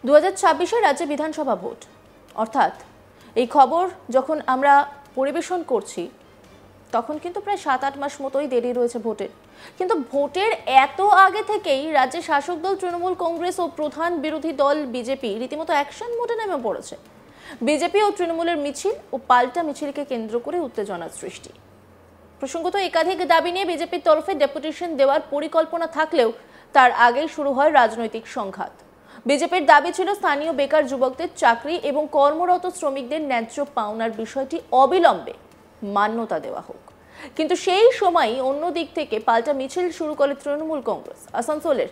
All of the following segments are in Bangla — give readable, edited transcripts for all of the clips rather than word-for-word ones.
2026 রাজ্যে বিধানসভা ভোট, অর্থাৎ এই খবর যখন আমরা পরিবেশন করছি তখন কিন্তু প্রায় 7-8 মাস মতোই দেরি রয়েছে ভোটের। কিন্তু ভোটের এত আগে থেকেই রাজ্যে শাসক দল তৃণমূল কংগ্রেস ও প্রধান বিরোধী দল বিজেপি রীতিমতো অ্যাকশন মোডে নেমে পড়েছে। বিজেপি ও তৃণমূলের মিছিল ও পাল্টা মিছিলকে কেন্দ্র করে উত্তেজনার সৃষ্টি। প্রসঙ্গত একাধিক দাবি নিয়ে বিজেপির তরফে ডেপুটেশন দেওয়ার পরিকল্পনা থাকলেও তার আগেই শুরু হয় রাজনৈতিক সংঘাত। বিজেপির দাবি ছিল স্থানীয় বেকার যুবকদের চাকরি এবং কর্মরত শ্রমিকদের ন্যায্য পাওনার বিষয়টি অবিলম্বে মান্যতা দেওয়া হোক। কিন্তু সেই সময়ই অন্য দিক থেকে পাল্টা মিছিল শুরু করে তৃণমূল কংগ্রেস। আসানসোলের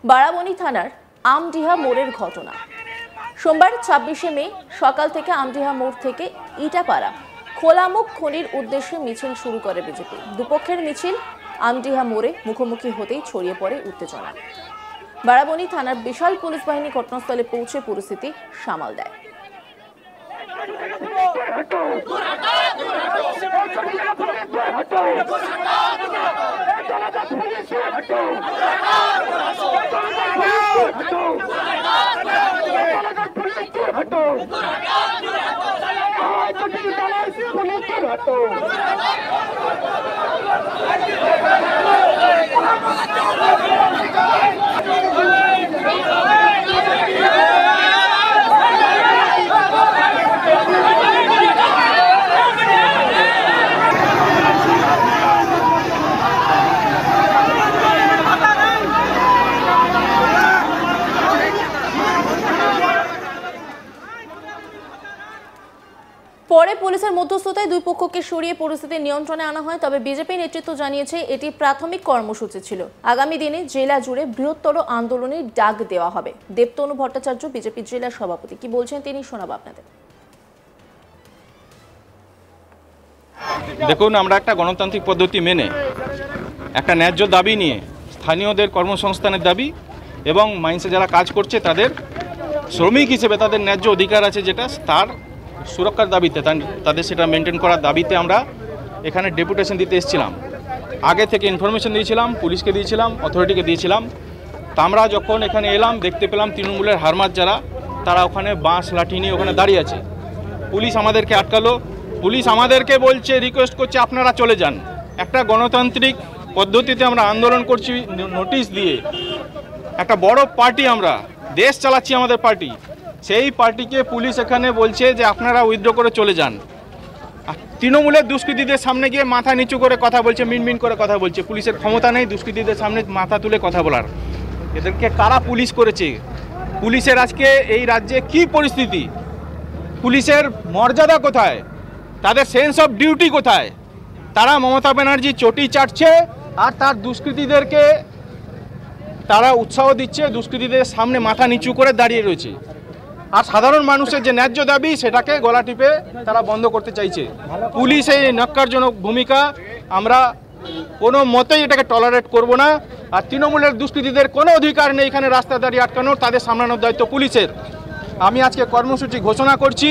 বারাবণী থানার আমডিহা মোড়ের ঘটনা। সোমবার 26শে মে সকাল থেকে আমডিহা মোড় থেকে ইটাপাড়া খোলামুখ খনির উদ্দেশ্যে মিছিল শুরু করে বিজেপি। দুপক্ষের মিছিল আমডিহা মোড়ে মুখোমুখি হতেই ছড়িয়ে পড়ে উত্তেজনা। বারাবণী থানার বিশাল পুলিশ বাহিনী ঘটনাস্থলে পৌঁছে পরিস্থিতি সামাল দেয়। পরে পুলিশের মধ্যস্থতায় দুই পক্ষকে সরিয়ে পরিস্থিতি নিয়ন্ত্রণে আনা হয়। তবে বিজেপি নেতৃত্ব জানিয়েছে এটি প্রাথমিক কর্মসূচি ছিল। আগামী দিনে জেলা জুড়ে বৃহত্তর আন্দোলনের ডাক দেওয়া হবে। দেবতনু ভট্টাচার্য বিজেপি জেলা সভাপতি কি বলছেন তিনি শোনাবো আপনাদের। দেখুন, আমরা একটা গণতান্ত্রিক পদ্ধতি মেনে একটা ন্যায্য দাবি নিয়ে স্থানীয়দের কর্মসংস্থানের দাবি এবং মাইন্সে যারা কাজ করছে তাদের শ্রমিক হিসেবে তাদের ন্যায্য অধিকার আছে যেটা তার সুরক্ষার দাবিতে তাদের সেটা মেনটেন করার দাবিতে আমরা এখানে ডেপুটেশন দিতে এসেছিলাম। আগে থেকে ইনফরমেশন দিয়েছিলাম, পুলিশকে দিয়েছিলাম, অথরিটিকে দিয়েছিলাম। তা আমরা যখন এখানে এলাম দেখতে পেলাম তৃণমূলের হারমাত যারা তারা ওখানে বাঁশ লাঠি নিয়ে ওখানে দাঁড়িয়ে আছে। পুলিশ আমাদেরকে আটকালো। পুলিশ আমাদেরকে বলছে, রিকোয়েস্ট করছে আপনারা চলে যান। একটা গণতান্ত্রিক পদ্ধতিতে আমরা আন্দোলন করছি নোটিশ দিয়ে। একটা বড় পার্টি, আমরা দেশ চালাচ্ছি আমাদের পার্টি, সেই পার্টিকে পুলিশ এখানে বলছে যে আপনারা উইথড্র করে চলে যান। তৃণমূলের দুষ্কৃতীদের সামনে গিয়ে মাথা নিচু করে কথা বলছে, মিনমিন করে কথা বলছে। পুলিশের ক্ষমতা নেই দুষ্কৃতীদের সামনে মাথা তুলে কথা বলার। এদেরকে কারা পুলিশ করেছে? পুলিশের আজকে এই রাজ্যে কি পরিস্থিতি? পুলিশের মর্যাদা কোথায়? তাদের সেন্স অফ ডিউটি কোথায়? তারা মমতা ব্যানার্জি চটি চাটছে আর তার দুষ্কৃতীদেরকে তারা উৎসাহ দিচ্ছে, দুষ্কৃতীদের সামনে মাথা নিচু করে দাঁড়িয়ে রয়েছে। আর সাধারণ মানুষের যে ন্যায্য দাবি সেটাকে গলা টিপে তারা বন্ধ করতে চাইছে। পুলিশ এই ন্যক্কারজনক ভূমিকা আমরা কোনো মতেই এটাকে টলারেট করব না। আর তৃণমূলের দুষ্কৃতীদের কোনো অধিকার নেই এখানে রাস্তা দাঁড়িয়ে আটকানোর, তাদের সামলানোর দায়িত্ব পুলিশের। আমি আজকে কর্মসূচি ঘোষণা করছি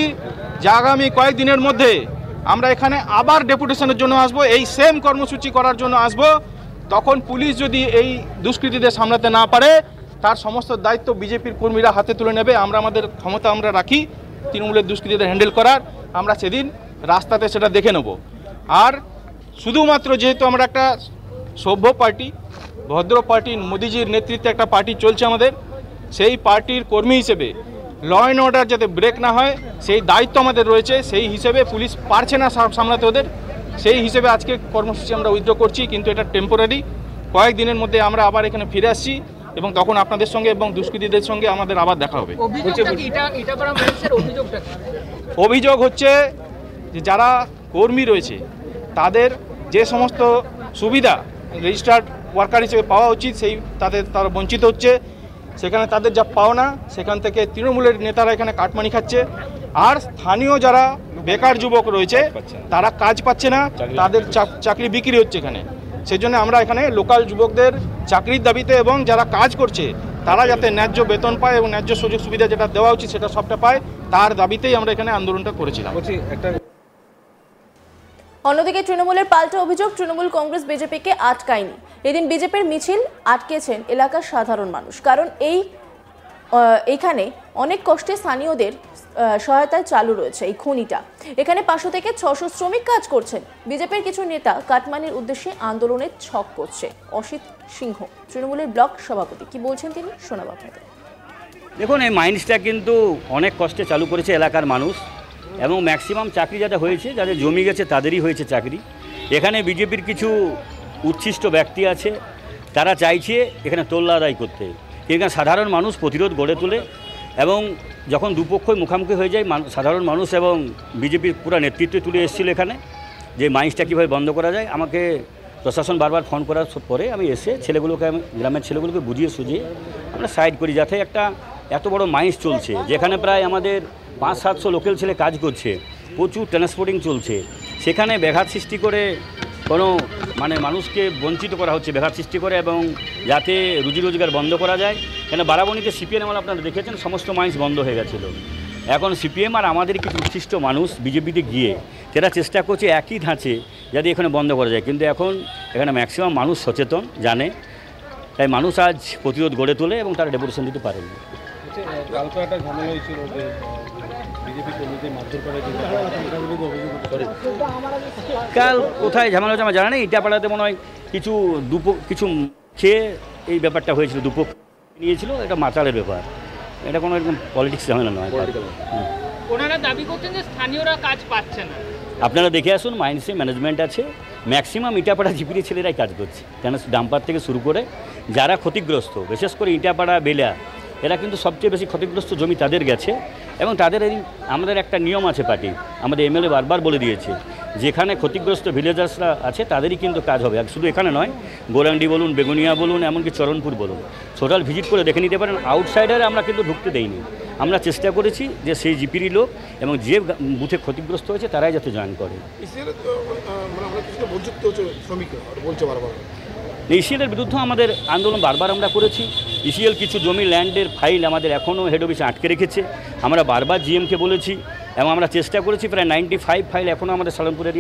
যে আগামী কয়েকদিনের মধ্যে আমরা এখানে আবার ডেপুটেশনের জন্য আসব, এই সেম কর্মসূচি করার জন্য আসব। তখন পুলিশ যদি এই দুষ্কৃতীদের সামলাতে না পারে তার সমস্ত দায়িত্ব বিজেপির কর্মীরা হাতে তুলে নেবে। আমরা আমাদের ক্ষমতা আমরা রাখি তৃণমূলের দুষ্কৃতীদের হ্যান্ডেল করার, আমরা সেদিন রাস্তাতে সেটা দেখে নেব। আর শুধুমাত্র যেহেতু আমরা একটা সভ্য পার্টি, ভদ্র পার্টি, মোদিজির নেতৃত্বে একটা পার্টি চলছে আমাদের, সেই পার্টির কর্মী হিসেবে ল অ্যান্ড অর্ডার যাতে ব্রেক না হয় সেই দায়িত্ব আমাদের রয়েছে। সেই হিসেবে পুলিশ পারছে না সামলাতে ওদের, সেই হিসেবে আজকে কর্মসূচি আমরা উইথড্র করছি। কিন্তু এটা টেম্পোরারি, কয়েকদিনের মধ্যে আমরা আবার এখানে ফিরে আসছি এবং তখন আপনাদের সঙ্গে এবং দুষ্কৃতীদের সঙ্গে আমাদের আবার দেখা হবে। অভিযোগ হচ্ছে যে যারা কর্মী রয়েছে তাদের যে সমস্ত সুবিধা রেজিস্টার্ড ওয়ার্কার হিসেবে পাওয়া উচিত সেই তারা বঞ্চিত হচ্ছে। সেখানে তাদের যা পাওনা সেখান থেকে তৃণমূলের নেতারা এখানে কাটমানি খাচ্ছে। আর স্থানীয় যারা বেকার যুবক রয়েছে তারা কাজ পাচ্ছে না, তাদের চাকরি বিক্রি হচ্ছে এখানে। সেই জন্য আমরা এখানে লোকাল যুবকদের চাকরির দাবিতে এবং যারা কাজ করছে তারা যাতে ন্যায্য বেতন পায় এবং ন্যায্য সুযোগ সুবিধা যেটা দেওয়া উচিত সেটা সবটা পায়, তার দাবিতেই আমরা এখানে আন্দোলনটা করেছিলাম। অন্যদিকে তৃণমূলের পাল্টা অভিযোগ, তৃণমূল কংগ্রেস বিজেপিকে আটকায়নি। এদিন বিজেপির মিছিল আটকেছেন এলাকার সাধারণ মানুষ। কারণ এই এখানে অনেক কষ্টে স্থানীয়দের সহায়তায় চালু রয়েছে এই খনিটা। এখানে 500 থেকে 600 শ্রমিক কাজ করছেন। বিজেপির কিছু নেতা কাটমানির উদ্দেশ্যে আন্দোলনের ছক করছে। অসিত সিংহ তৃণমূলের ব্লক সভাপতি, কি বলছেন তিনি, শোনাব আপনাদের। দেখুন, এই মাইন্সটা কিন্তু অনেক কষ্টে চালু করেছে এলাকার মানুষ, এবং ম্যাক্সিমাম চাকরি যাদের হয়েছে, যাদের জমি গেছে তাদেরই হয়েছে চাকরি। এখানে বিজেপির কিছু উচ্ছিষ্ট ব্যক্তি আছে, তারা চাইছে এখানে তোল্লা আদায় করতে। এখানে সাধারণ মানুষ প্রতিরোধ গড়ে তোলে, এবং যখন দুপক্ষই মুখোমুখি হয়ে যায়, সাধারণ মানুষ এবং বিজেপির পুরো নেতৃত্ব তুলে এসেছিল এখানে যে মাইন্সটা কীভাবে বন্ধ করা যায়। আমাকে প্রশাসন বারবার ফোন করার পরে আমি এসে আমি গ্রামের ছেলেগুলোকে বুঝিয়ে সুঝিয়ে আমরা সাইড করি, যাতে একটা এত বড় মাইন্স চলছে যেখানে প্রায় আমাদের 500-700 লোকাল ছেলে কাজ করছে, প্রচুর ট্রান্সপোর্টিং চলছে, সেখানে ব্যাঘাত সৃষ্টি করে কোনো মানুষকে বঞ্চিত করা হচ্ছে, ব্যাঘাত সৃষ্টি করে, এবং যাতে রুজি রোজগার বন্ধ করা যায়। কেন বারাবণীতে সিপিএম আমল আপনারা দেখেছেন, সমস্ত মাইন্স বন্ধ হয়ে গেছিল। এখন সিপিএম আর আমাদের কিছু উচ্ছিষ্ট মানুষ বিজেপিতে গিয়ে তারা চেষ্টা করছে একই ধাঁচে যাতে এখানে বন্ধ করা যায়, কিন্তু এখন এখানে ম্যাক্সিমাম মানুষ সচেতন, জানে, তাই মানুষ আজ প্রতিরোধ গড়ে তোলে এবং তারা ডেপুটেশন দিতে পারেনি। কাল কোথায় ঝামেলা হচ্ছে আমার জানা নেই। ইটাপাড়াতে মনে হয় কিছু খেয়ে এই ব্যাপারটা হয়েছিল, দুপক্ষ নিয়েছিল, এটা মাতালের ব্যাপার, এটা কোনো একদম পলিটিক্স ঝামেলা নয়। ওনারা দাবি করছেন যে স্থানীয়রা কাজ পাচ্ছে না। আপনারা দেখে আসুন, মাইন্সে ম্যানেজমেন্ট আছে, ম্যাক্সিমাম ইটাপাড়া জিপির ছেলেরাই কাজ করছে, কেন ডাম্পার থেকে শুরু করে যারা ক্ষতিগ্রস্ত, বিশেষ করে ইটাপাড়া বেলা, এরা কিন্তু সবচেয়ে বেশি ক্ষতিগ্রস্ত জমি তাদের গেছে। এবং তাদের আমাদের একটা নিয়ম আছে পার্টি, আমাদের এমএলএ বারবার বলে দিয়েছে, যেখানে ক্ষতিগ্রস্ত ভিলেজার্সরা আছে তাদেরই কিন্তু কাজ হবে। আর শুধু এখানে নয়, গোরান্ডি বলুন, বেগুনিয়া বলুন, এমনকি চরণপুর বলুন, টোটাল ভিজিট করে দেখে নিতে পারেন। আউটসাইডারে আমরা কিন্তু ঢুকতে দেইনি। আমরা চেষ্টা করেছি যে সেই জিপিরই লোক এবং যে বুথে ক্ষতিগ্রস্ত হয়েছে তারাই যাতে জয়েন করে। ইসিএলের বিরুদ্ধে আমাদের আন্দোলন বারবার আমরা করেছি। ইসিএল কিছু জমি ল্যান্ডের ফাইল আমাদের এখনও হেড অফিসে আটকে রেখেছে, আমরা বারবার জিএমকে বলেছি, এবং আমরা চেষ্টা করেছি, প্রায় 95 ফাইল এখনও আমাদের সালনপুরের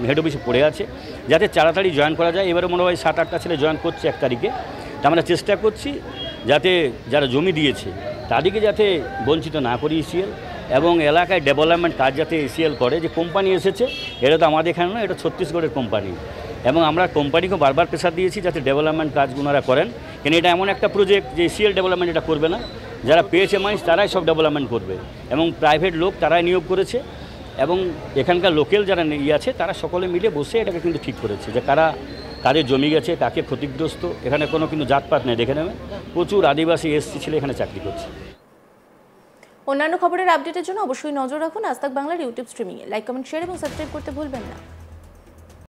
হেড অফিসে পড়ে আছে, যাতে তাড়াতাড়ি জয়েন করা যায়। এবারে মনে হয় 7-8টা ছেলে জয়েন করছে 1 তারিখে। তা আমরা চেষ্টা করছি যাতে যারা জমি দিয়েছে তাদেরকে যাতে বঞ্চিত না করি ইসিএল, এবং এলাকায় ডেভেলপমেন্ট কাজ যাতে ইসিএল করে। যে কোম্পানি এসেছে, এটা তো আমাদের এখানে নয়, এটা ছত্তিশগড়ের কোম্পানি, এবং আমরা কোম্পানিকে বারবার প্রেসার দিয়েছি যাতে ডেভেলপমেন্ট কাজগুলো করেন। কেন এটা এমন একটা প্রজেক্ট যে ইসিএল ডেভেলপমেন্ট এটা করবে না, যারা পেয়েছে মাইন্স তারাই সব ডেভেলপমেন্ট করবে, এবং প্রাইভেট লোক তারাই নিয়োগ করেছে, এবং এখানকার লোকাল যারা আছে তারা সকলে মিলে বসে এটাকে কিন্তু ঠিক করেছে যে কাদের জমি গেছে, কাকে ক্ষতিগ্রস্ত। এখানে কোনো কিন্তু জাতপাত নেই, দেখে নেবেন প্রচুর আদিবাসী এসসি ছেলে এখানে চাকরি করছে। অন্যান্য খবরের আপডেটের জন্য অবশ্যই নজর রাখুন আজ তাক বাংলার ইউটিউব স্ট্রিমিংয়ে। লাইক, কমেন্ট, শেয়ার এবং সাবস্ক্রাইব করতে ভুলবেন না।